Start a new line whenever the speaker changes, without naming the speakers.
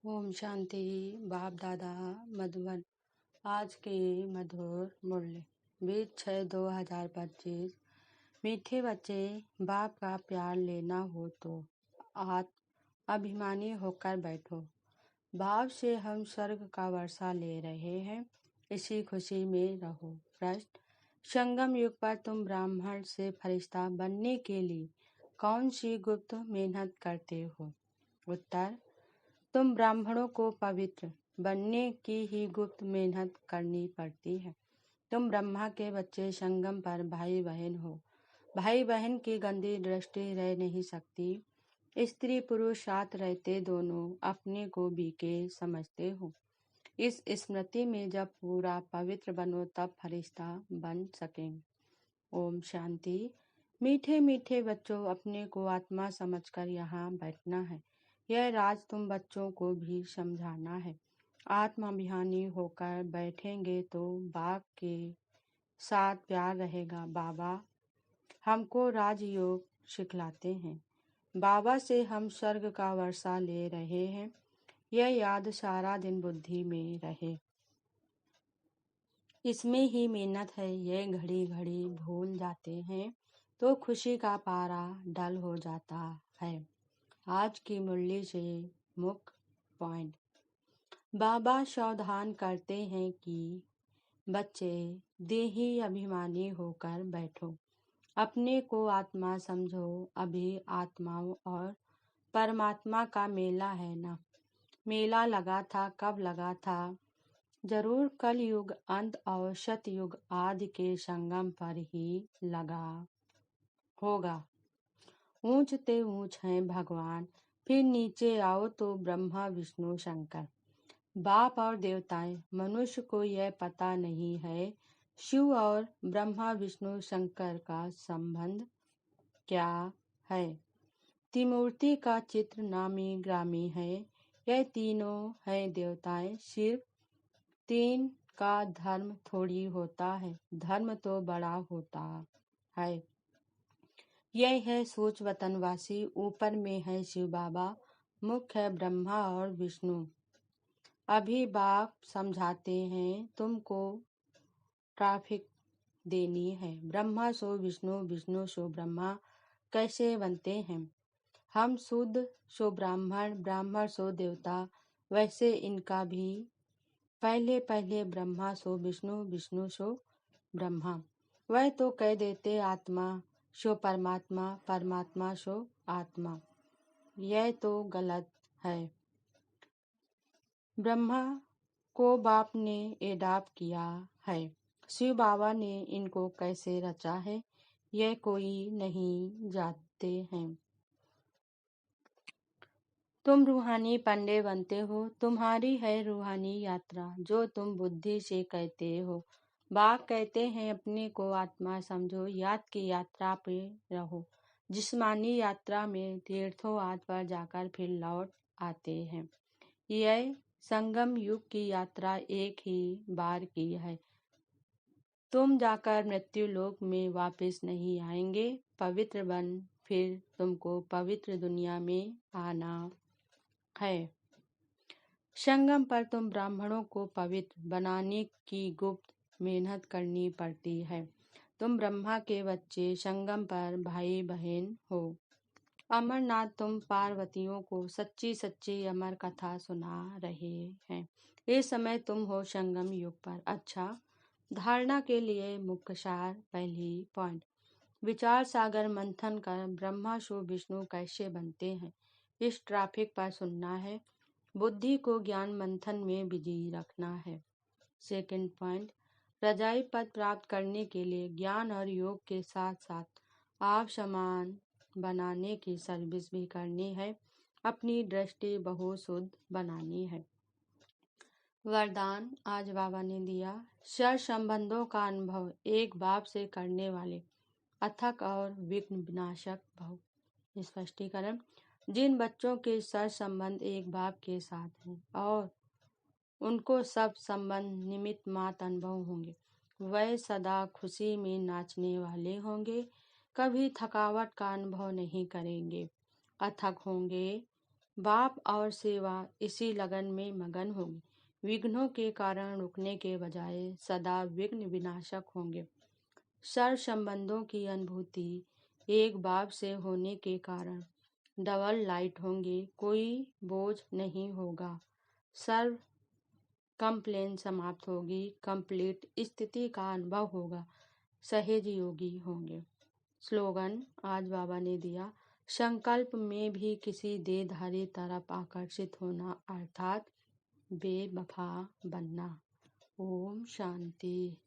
ओम शांति। बाप दादा मधुबन। आज के मधुर मूल्य 20/6/2025। मीठे बच्चे, बाप का प्यार लेना हो तो अभिमानी होकर बैठो। भाव से हम स्वर्ग का वर्षा ले रहे हैं, इसी खुशी में रहो। प्रश्न: संगम युग पर तुम ब्राह्मण से फरिश्ता बनने के लिए कौन सी गुप्त मेहनत करते हो? उत्तर: तुम ब्राह्मणों को पवित्र बनने की ही गुप्त मेहनत करनी पड़ती है। तुम ब्रह्मा के बच्चे संगम पर भाई बहन हो। भाई बहन की गंदी दृष्टि रह नहीं सकती। स्त्री पुरुष साथ रहते दोनों अपने को बीके समझते हो। इस स्मृति में जब पूरा पवित्र बनो तब फरिश्ता बन सकेंगे। ओम शांति। मीठे मीठे बच्चों, अपने को आत्मा समझकर यहाँ बैठना है। यह राज तुम बच्चों को भी समझाना है। आत्माभिमानी होकर बैठेंगे तो बाप के साथ प्यार रहेगा। बाबा हमको राजयोग सिखलाते हैं। बाबा से हम स्वर्ग का वर्षा ले रहे हैं। यह याद सारा दिन बुद्धि में रहे। इसमें ही मेहनत है। यह घड़ी घड़ी भूल जाते हैं तो खुशी का पारा डल हो जाता है। आज की मुरली से मुख्य पॉइंट: बाबा सावधान करते हैं कि बच्चे देही अभिमानी होकर बैठो। अपने को आत्मा समझो। अभी आत्माओं और परमात्मा का मेला है ना। मेला लगा था, कब लगा था? जरूर कल युग अंत और सतयुग आदि के संगम पर ही लगा होगा। ऊंच ते ऊंच हैं भगवान, फिर नीचे आओ तो ब्रह्मा विष्णु शंकर। बाप और देवताएं, मनुष्य को यह पता नहीं है शिव और ब्रह्मा विष्णु शंकर का संबंध क्या है। त्रिमूर्ति का चित्र नामी ग्रामी है। यह तीनों हैं देवताएं। सिर्फ तीन का धर्म थोड़ी होता है, धर्म तो बड़ा होता है। यह है सोच वतनवासी। ऊपर में है शिव बाबा, मुख्य है ब्रह्मा और विष्णु। अभी बाप समझाते हैं तुमको ट्रैफिक देनी है। ब्रह्मा सो विष्णु, विष्णु सो ब्रह्मा कैसे बनते हैं? हम शुद्ध सो ब्राह्मण, ब्राह्मण सो देवता। वैसे इनका भी पहले पहले ब्रह्मा सो विष्णु, विष्णु सो ब्रह्मा। वह तो कह देते आत्मा सो परमात्मा, परमात्मा सो आत्मा। यह तो गलत है। ब्रह्मा को बाप ने एडाप्ट किया है। शिव बाबा ने इनको कैसे रचा है यह कोई नहीं जानते हैं। तुम रूहानी पंडे बनते हो। तुम्हारी है रूहानी यात्रा जो तुम बुद्धि से कहते हो। बाप कहते हैं अपने को आत्मा समझो, याद की यात्रा पे रहो। जिस्मानी यात्रा में तीर्थों आदि पर जाकर फिर लौट आते हैं। यह संगम युग की यात्रा एक ही बार की है। तुम जाकर मृत्यु लोक में वापस नहीं आएंगे। पवित्र बन फिर तुमको पवित्र दुनिया में आना है। संगम पर तुम ब्राह्मणों को पवित्र बनाने की गुप्त मेहनत करनी पड़ती है। तुम ब्रह्मा के बच्चे संगम पर भाई बहन हो। अमरनाथ तुम पार्वतियों को सच्ची सच्ची अमर कथा सुना रहे हैं। इस समय तुम हो संगम युग पर। अच्छा, धारणा के लिए मुख्य सार। पहली पॉइंट: विचार सागर मंथन कर ब्रह्मा सो विष्णु कैसे बनते हैं, इस ट्रैफिक पर सुनना है। बुद्धि को ज्ञान मंथन में बिजी रखना है। सेकंड पॉइंट: रजाई पद प्राप्त करने के लिए ज्ञान और योग के साथ साथ आप समान बनाने की सर्विस भी करनी है। अपनी दृष्टि बहुत शुद्ध बनानी है। वरदान आज बाबा ने दिया। सर संबंधों का अनुभव एक बाप से करने वाले अथक और विघ्न विनाशक भव। स्पष्टीकरण: जिन बच्चों के सर संबंध एक बाप के साथ हैं और उनको सब संबंध निमित्त मात्र अनुभव होंगे, वह सदा खुशी में नाचने वाले होंगे, कभी थकावट का अनुभव नहीं करेंगे। अथक होंगे, बाप और सेवा इसी लगन में मगन होंगे। विघ्नों के कारण रुकने के बजाय सदा विघ्न विनाशक होंगे। सर्व संबंधों की अनुभूति एक बाप से होने के कारण डबल लाइट होंगे, कोई बोझ नहीं होगा। सर्व कंप्लेन समाप्त होगी, कंप्लीट स्थिति का अनुभव होगा, सहज योगी होंगे। स्लोगन आज बाबा ने दिया, संकल्प में भी किसी देहधारी तरफ आकर्षित होना अर्थात बेवफा बनना। ओम शांति।